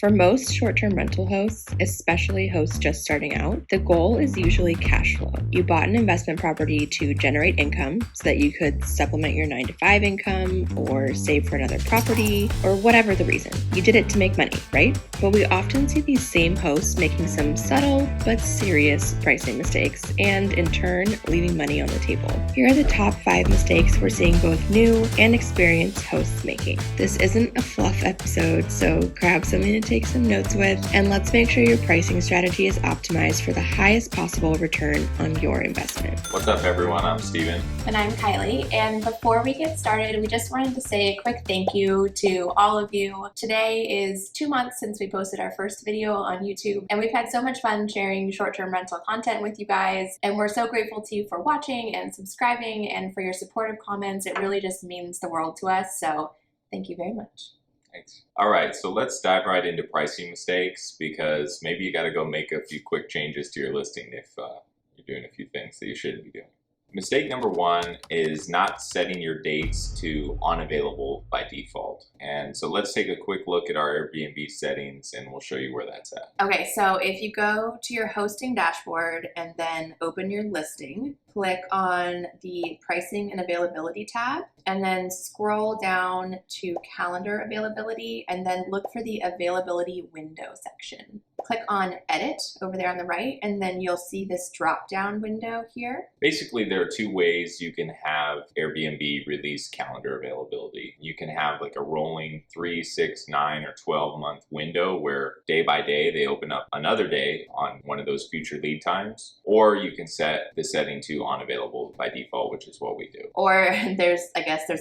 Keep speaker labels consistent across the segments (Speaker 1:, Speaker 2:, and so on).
Speaker 1: For most short-term rental hosts, especially hosts just starting out, the goal is usually cash flow. You bought an investment property to generate income so that you could supplement your 9-to-5 income or save for another property or whatever the reason. You did it to make money, right? But we often see these same hosts making some subtle but serious pricing mistakes and in turn leaving money on the table. Here are the top 5 mistakes we're seeing both new and experienced hosts making. This isn't a fluff episode, so grab something to take some notes with, and let's make sure your pricing strategy is optimized for the highest possible return on your investment.
Speaker 2: What's up, everyone? I'm Steven.
Speaker 3: And I'm Kylie. And before we get started, we just wanted to say a quick thank you to all of you. Today is 2 months since we posted our first video on YouTube, and we've had so much fun sharing short-term rental content with you guys. And we're so grateful to you for watching and subscribing and for your supportive comments. It really just means the world to us. So thank you very much.
Speaker 2: Thanks. All right, so let's dive right into pricing mistakes, because maybe you got to go make a few quick changes to your listing if you're doing a few things that you shouldn't be doing. Mistake number 1 is not setting your dates to unavailable by default. And so let's take a quick look at our Airbnb settings and we'll show you where that's at.
Speaker 3: Okay, so if you go to your hosting dashboard and then open your listing, click on the pricing and availability tab, and then scroll down to calendar availability, and then look for the availability window section. Click on edit over there on the right, and then you'll see this drop down window here.
Speaker 2: Basically, there are 2 ways you can have Airbnb release calendar availability. You can have like a rolling 3, 6, 9, or 12 month window where day by day they open up another day on one of those future lead times, or you can set the setting to unavailable by default, which is what we do.
Speaker 3: Or there's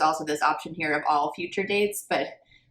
Speaker 3: also this option here of all future dates, but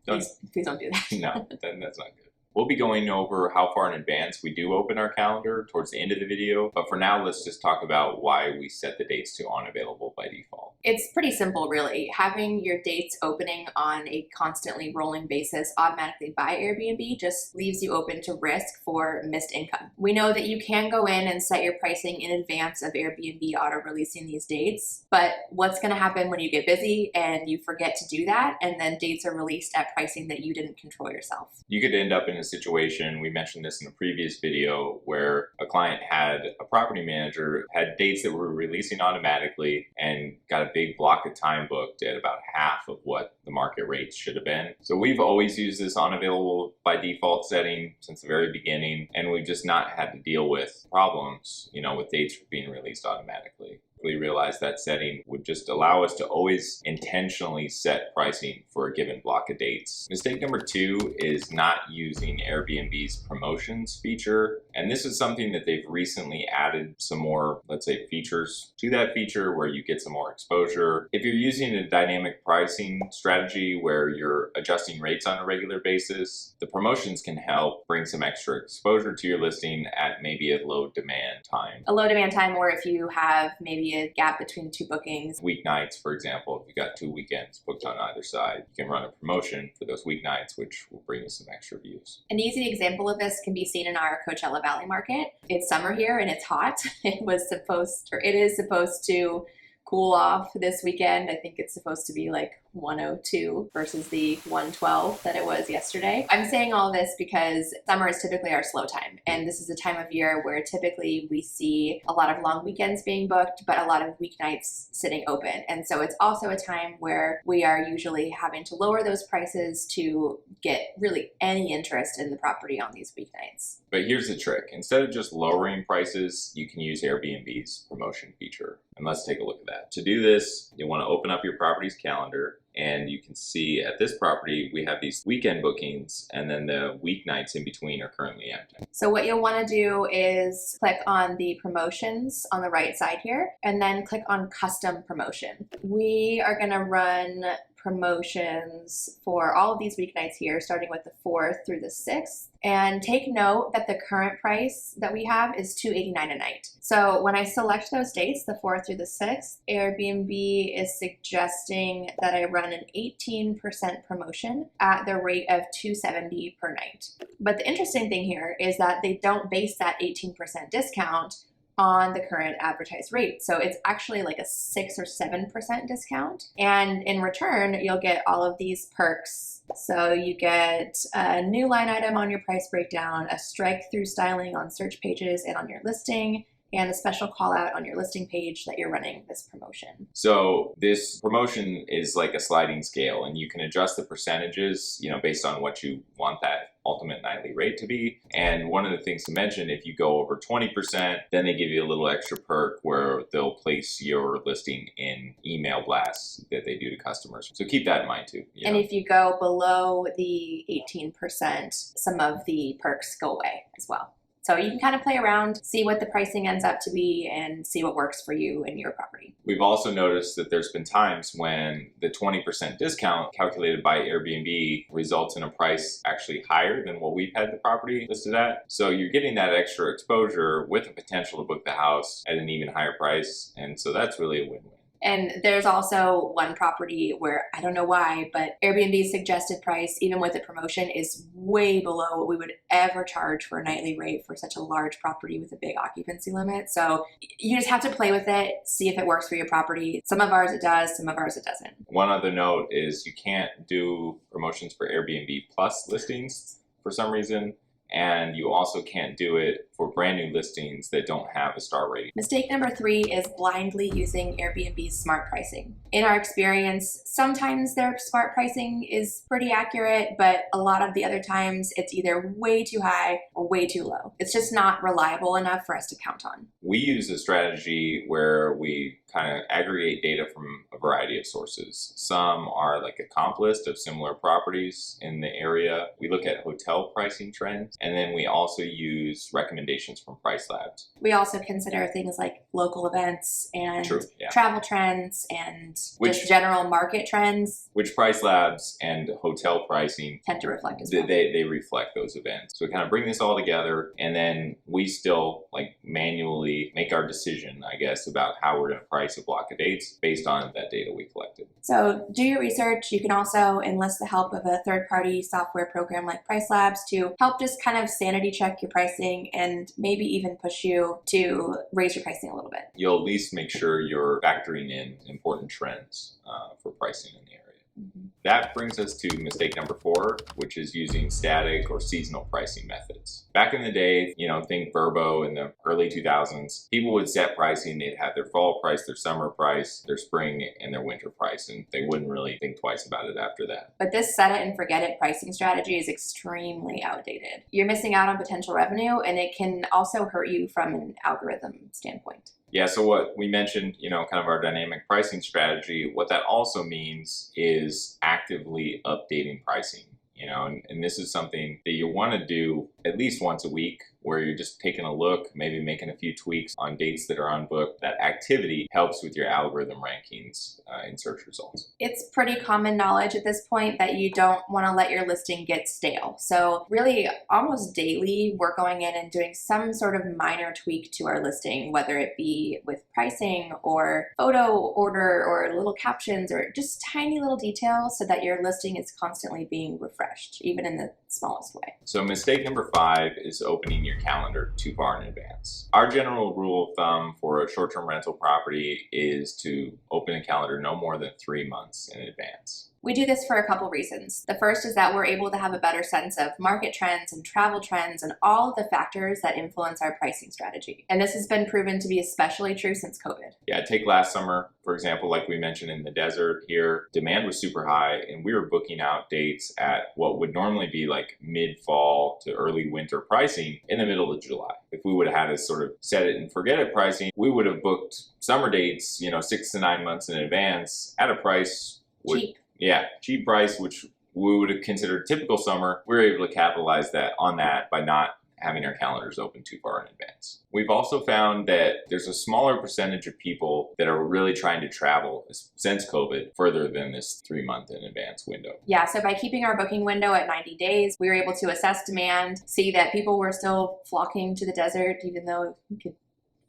Speaker 3: please don't do that.
Speaker 2: No, that's not good. We'll be going over how far in advance we do open our calendar towards the end of the video, but for now, let's just talk about why we set the dates to unavailable by default.
Speaker 3: It's pretty simple, really. Having your dates opening on a constantly rolling basis automatically by Airbnb just leaves you open to risk for missed income. We know that you can go in and set your pricing in advance of Airbnb auto-releasing these dates, but what's going to happen when you get busy and you forget to do that, and then dates are released at pricing that you didn't control yourself?
Speaker 2: You could end up in a situation, we mentioned this in a previous video, where a client had a property manager, had dates that were releasing automatically and got a big block of time booked at about half of what the market rates should have been. So we've always used this unavailable by default setting since the very beginning, and we've just not had to deal with problems, with dates being released automatically. We realized that setting would just allow us to always intentionally set pricing for a given block of dates. Mistake number 2 is not using Airbnb's promotions feature. And this is something that they've recently added some more, let's say, features to that feature where you get some more exposure. If you're using a dynamic pricing strategy where you're adjusting rates on a regular basis, the promotions can help bring some extra exposure to your listing at maybe a low demand time.
Speaker 3: A low demand time, or if you have maybe a gap between 2 bookings.
Speaker 2: Weeknights, for example, if you got 2 weekends booked on either side, you can run a promotion for those weeknights, which will bring you some extra views.
Speaker 3: An easy example of this can be seen in our Coachella Valley market. It's summer here and it's hot. It is supposed to cool off this weekend. I think it's supposed to be like 102 versus the 112 that it was yesterday. I'm saying all this because summer is typically our slow time, and this is a time of year where typically we see a lot of long weekends being booked, but a lot of weeknights sitting open. And so it's also a time where we are usually having to lower those prices to get really any interest in the property on these weeknights.
Speaker 2: But here's the trick. Instead of just lowering prices, you can use Airbnb's promotion feature. And let's take a look at that. To do this, you'll want to open up your property's calendar, and you can see at this property, we have these weekend bookings, and then the weeknights in between are currently empty.
Speaker 3: So what you'll want to do is click on the promotions on the right side here, and then click on custom promotion. We are going to run promotions for all of these weeknights here, starting with the 4th through the 6th. And take note that the current price that we have is $289 a night. So when I select those dates, the 4th through the 6th, Airbnb is suggesting that I run an 18% promotion at the rate of $270 per night. But the interesting thing here is that they don't base that 18% discount on the current advertised rate. So it's actually like a 6 or 7% discount. And in return, you'll get all of these perks. So you get a new line item on your price breakdown, a strike through styling on search pages and on your listing, and a special call out on your listing page that you're running this promotion.
Speaker 2: So this promotion is like a sliding scale, and you can adjust the percentages, based on what you want that ultimate nightly rate to be. And one of the things to mention, if you go over 20%, then they give you a little extra perk where they'll place your listing in email blasts that they do to customers. So keep that in mind too.
Speaker 3: And if you go below the 18%, some of the perks go away as well. So you can kind of play around, see what the pricing ends up to be, and see what works for you and your property.
Speaker 2: We've also noticed that there's been times when the 20% discount calculated by Airbnb results in a price actually higher than what we've had the property listed at. So you're getting that extra exposure with the potential to book the house at an even higher price. And so that's really a win-win.
Speaker 3: And there's also one property where, I don't know why, but Airbnb's suggested price, even with the promotion, is way below what we would ever charge for a nightly rate for such a large property with a big occupancy limit. So you just have to play with it, see if it works for your property. Some of ours it does, some of ours it doesn't.
Speaker 2: One other note is you can't do promotions for Airbnb Plus listings for some reason. And you also can't do it for brand new listings that don't have a star rating.
Speaker 3: Mistake number 3 is blindly using Airbnb's smart pricing. In our experience, sometimes their smart pricing is pretty accurate, but a lot of the other times it's either way too high or way too low. It's just not reliable enough for us to count on.
Speaker 2: We use a strategy where we kind of aggregate data from a variety of sources. Some are like a comp list of similar properties in the area. We look at hotel pricing trends, and then we also use recommendations from Price Labs.
Speaker 3: We also consider things like local events and travel trends and just general market trends.
Speaker 2: Which Price Labs and hotel pricing
Speaker 3: tend to reflect as well.
Speaker 2: They reflect those events. So we kind of bring this all together, and then we still manually make our decision, I guess, about how we're going to price a block of dates based on that data we collected.
Speaker 3: So do your research. You can also enlist the help of a third-party software program like Price Labs to help just kind of sanity check your pricing and maybe even push you to raise your pricing a little bit.
Speaker 2: You'll at least make sure you're factoring in important trends for pricing in the area.
Speaker 3: Mm-hmm.
Speaker 2: That brings us to mistake number 4, which is using static or seasonal pricing methods. Back in the day, think Verbo in the early 2000s, people would set pricing. They'd have their fall price, their summer price, their spring, and their winter price, and they wouldn't really think twice about it after that.
Speaker 3: But this set it and forget it pricing strategy is extremely outdated. You're missing out on potential revenue, and it can also hurt you from an algorithm standpoint.
Speaker 2: Yeah, so what we mentioned, kind of our dynamic pricing strategy, what that also means is actively updating pricing, and this is something that you want to do at least once a week, where you're just taking a look, maybe making a few tweaks on dates that are unbooked. That activity helps with your algorithm rankings in search results.
Speaker 3: It's pretty common knowledge at this point that you don't want to let your listing get stale. So really, almost daily, we're going in and doing some sort of minor tweak to our listing, whether it be with pricing or photo order or little captions or just tiny little details so that your listing is constantly being refreshed, even in the smallest way.
Speaker 2: So mistake number 5 is opening your calendar too far in advance. Our general rule of thumb for a short-term rental property is to open a calendar no more than 3 months in advance.
Speaker 3: We do this for a couple reasons. The first is that we're able to have a better sense of market trends and travel trends and all of the factors that influence our pricing strategy. And this has been proven to be especially true since COVID.
Speaker 2: Yeah, take last summer, for example, like we mentioned in the desert here, demand was super high and we were booking out dates at what would normally be like mid-fall to early winter pricing in the middle of July. If we would have had a sort of set it and forget it pricing, we would have booked summer dates, 6 to 9 months in advance at a price
Speaker 3: cheap.
Speaker 2: Yeah, cheap price, which we would have considered typical summer. We were able to capitalize on that by not having our calendars open too far in advance. We've also found that there's a smaller percentage of people that are really trying to travel since COVID further than this 3-month in advance window.
Speaker 3: Yeah, so by keeping our booking window at 90 days, we were able to assess demand, see that people were still flocking to the desert, even though you could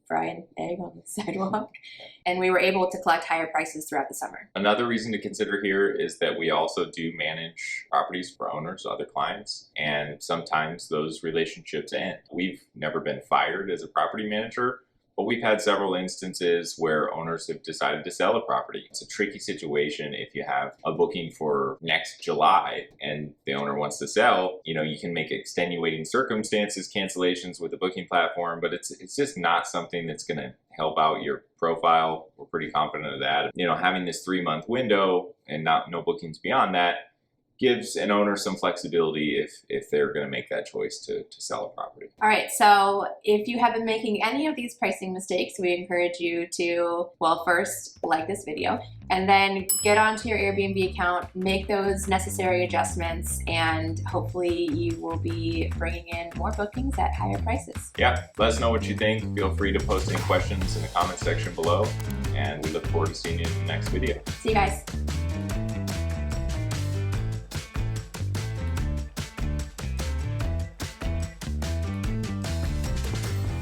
Speaker 3: fry an egg on the sidewalk. And we were able to collect higher prices throughout the summer.
Speaker 2: Another reason to consider here is that we also do manage properties for owners, other clients, and sometimes those relationships end. We've never been fired as a property manager, But we've had several instances where owners have decided to sell a property. It's a tricky situation if you have a booking for next July and the owner wants to sell. You can make extenuating circumstances cancellations with the booking platform, but it's just not something that's going to help out your profile. We're pretty confident of that. Having this 3-month window and no bookings beyond that gives an owner some flexibility if they're going to make that choice to sell a property.
Speaker 3: All right, so if you have been making any of these pricing mistakes, we encourage you to, well, first like this video and then get onto your Airbnb account, make those necessary adjustments, and hopefully you will be bringing in more bookings at higher prices.
Speaker 2: Yeah, let us know what you think. Feel free to post any questions in the comment section below, and we look forward to seeing you in the next video.
Speaker 3: See you guys.